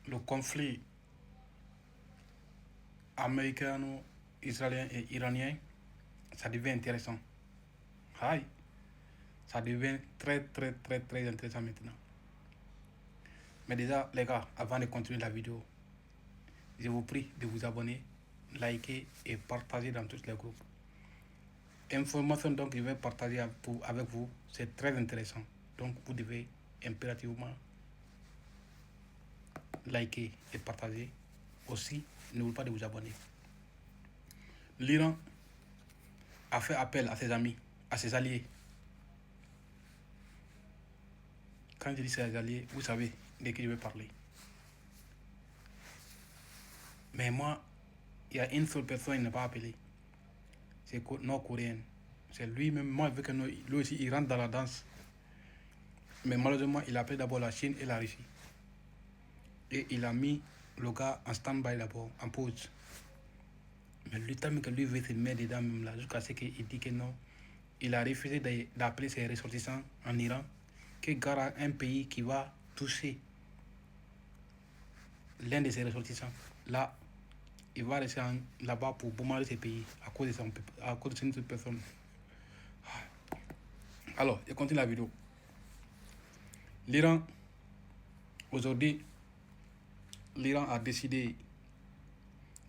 le conflit américano-israélien et iranien, ça devient intéressant. Aïe, ça devient très intéressant maintenant. Mais déjà, les gars, avant de continuer la vidéo, je vous prie de vous abonner, liker et partager dans tous les groupes. Information donc que je vais partager avec vous, c'est très intéressant. Donc vous devez impérativement liker et partager. Aussi, n'oubliez pas de vous abonner. L'Iran a fait appel à ses amis, à ses alliés. Quand je dis ses alliés, vous savez de qui je vais parler. Mais moi, il y a une seule personne qui n'a pas appelé. C'est nord-coréen. C'est lui-même. Moi, je veux que lui aussi, il rentre dans la danse. Mais malheureusement, il a appelé d'abord la Chine et la Russie. Et il a mis le gars en stand-by d'abord, en pause. Mais le temps que lui veut se mettre dedans, même là, jusqu'à ce qu'il dit que non, il a refusé d'appeler ses ressortissants en Iran, que gara un pays qui va toucher l'un de ses ressortissants. Là, il va rester là-bas pour bombarder ces pays à cause de cette personne. Alors, je continue la vidéo. L'Iran, aujourd'hui, l'Iran a décidé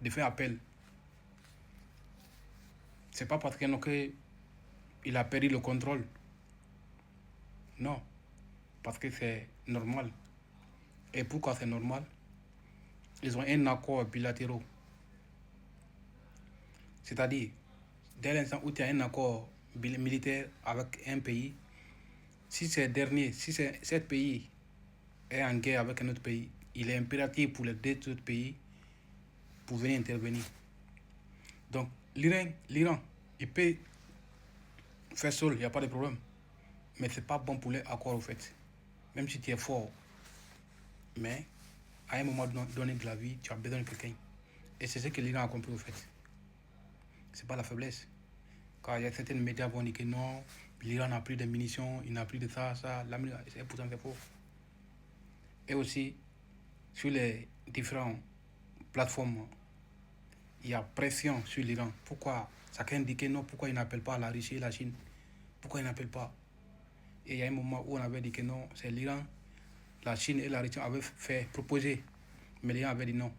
de faire appel. C'est pas parce qu'il a perdu le contrôle. Non, parce que c'est normal. Et pourquoi c'est normal? Ils ont un accord bilatéral. C'est-à-dire, dès l'instant où tu as un accord militaire avec un pays, si cet pays est en guerre avec un autre pays, il est impératif pour les deux autres pays pour venir intervenir. Donc, l'Iran, il peut faire seul, il n'y a pas de problème. Mais ce n'est pas bon pour les accords, au fait. Même si tu es fort. Mais, à un moment donné de la vie, tu as besoin de quelqu'un. Et c'est ce que l'Iran a compris, au fait. C'est pas la faiblesse. Quand il y a certains médias qui vont dire que non, l'Iran n'a plus de munitions, il n'a plus de ça, et pourtant c'est faux. Et aussi, sur les différentes plateformes, il y a pression sur l'Iran. Pourquoi? Chacun dit que non, pourquoi il n'appelle pas la Russie et la Chine? Pourquoi il n'appelle pas? Et il y a un moment où on avait dit que non, c'est l'Iran, la Chine et la Russie avaient fait proposer, mais l'Iran avait dit non.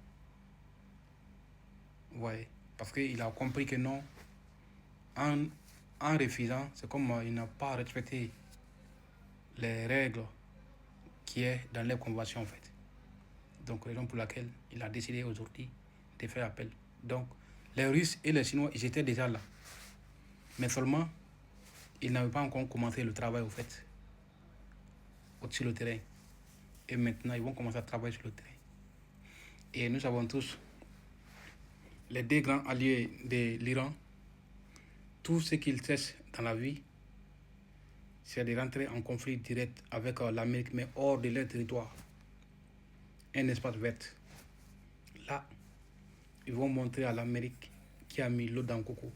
Ouais, parce qu'il a compris que non, en refusant, c'est comme il n'a pas respecté les règles qui est dans les conventions en fait. Donc raison pour laquelle il a décidé aujourd'hui de faire appel. Donc les Russes et les Chinois, ils étaient déjà là. Mais seulement, ils n'avaient pas encore commencé le travail au fait, sur le terrain. Et maintenant, ils vont commencer à travailler sur le terrain. Et nous savons tous, les deux grands alliés de l'Iran, tout ce qu'ils cherchent dans la vie, c'est de rentrer en conflit direct avec l'Amérique, mais hors de leur territoire. Un espace vert. Là, ils vont montrer à l'Amérique qui a mis l'eau dans le coco.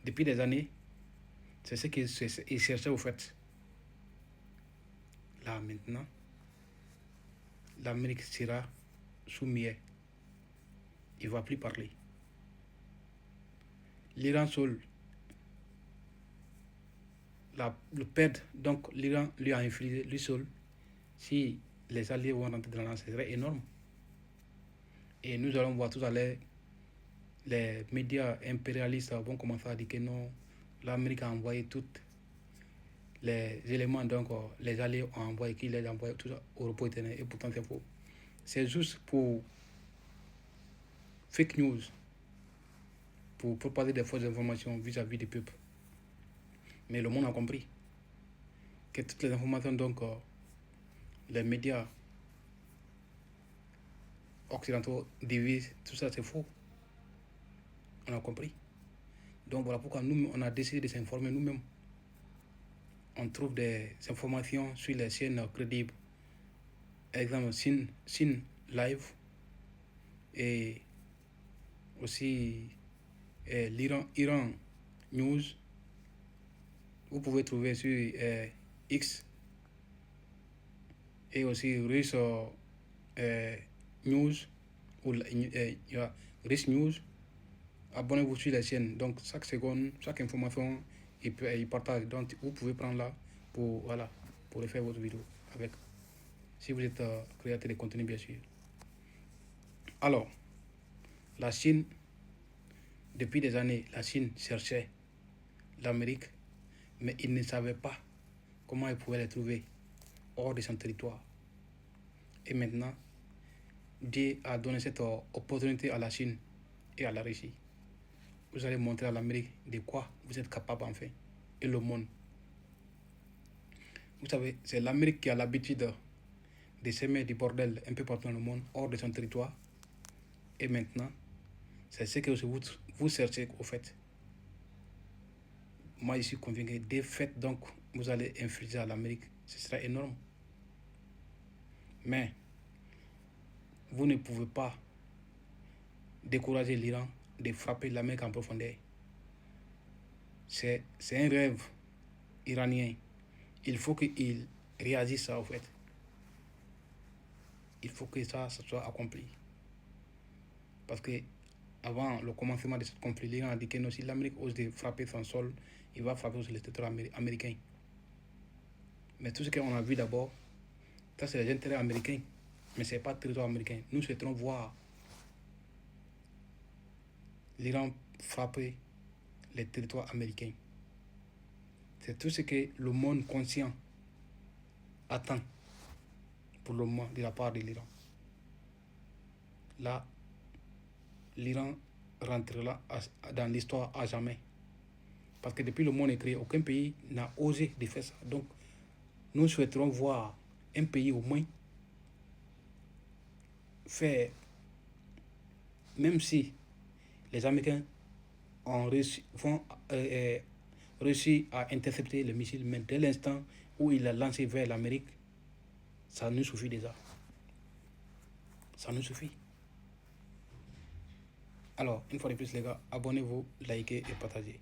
Depuis des années, c'est ce qu'ils cherchaient au fait. Là, maintenant, l'Amérique sera sous miel. Il ne va plus parler. L'Iran seul, le perdre, donc l'Iran lui a infligé, lui seul, si les alliés vont rentrer dans ce serait énorme. Et nous allons voir tout à l'heure, les médias impérialistes vont commencer à dire que non, l'Amérique a envoyé tous les éléments, donc les alliés ont envoyé, qu'ils les envoient tout au repos éternel, et pourtant c'est faux. C'est juste pour fake news, pour propager des fausses informations vis-à-vis du peuple. Mais le monde a compris que toutes les informations, donc les médias occidentaux divisent, tout ça c'est faux. On a compris. Donc voilà pourquoi nous, on a décidé de s'informer nous-mêmes. On trouve des informations sur les chaînes crédibles. Exemple, Sin Live et aussi l'Iran News. Vous pouvez trouver sur X et aussi Russe news ou Risk News, abonnez-vous sur les chaînes. Donc chaque seconde, chaque information, il partage. Donc vous pouvez prendre là pour, voilà, pour faire votre vidéo avec. Si vous êtes créateur de contenu, bien sûr. Alors, la Chine, depuis des années, la Chine cherchait l'Amérique, mais il ne savait pas comment il pouvait les trouver hors de son territoire. Et maintenant, Dieu a donné cette opportunité à la Chine et à la Russie. Vous allez montrer à l'Amérique de quoi vous êtes capable enfin, et le monde. Vous savez, c'est l'Amérique qui a l'habitude de semer du bordel un peu partout dans le monde, hors de son territoire. Et maintenant, c'est ce que vous cherchez au fait. Moi, je suis convaincu, des faits, donc, vous allez infliger à l'Amérique. Ce sera énorme. Mais, vous ne pouvez pas décourager l'Iran de frapper l'Amérique en profondeur. C'est un rêve iranien. Il faut qu'il réagisse ça, au fait. Il faut que ça soit accompli. Parce que, avant le commencement de ce conflit, l'Iran a dit que non, si l'Amérique ose de frapper son sol, il va frapper sur le territoire américain. Mais tout ce qu'on a vu d'abord, ça c'est les intérêts américains. Mais ce n'est pas le territoire américain. Nous souhaitons voir l'Iran frapper les territoires américains. C'est tout ce que le monde conscient attend pour le moment de la part de l'Iran. Là, l'Iran rentrera dans l'histoire à jamais. Parce que depuis le monde est créé, aucun pays n'a osé de faire ça. Donc, nous souhaiterons voir un pays au moins faire, même si les Américains ont réussi à intercepter le missile, mais dès l'instant où il a lancé vers l'Amérique, ça nous suffit déjà. Ça nous suffit. Alors, une fois de plus, les gars, abonnez-vous, likez et partagez.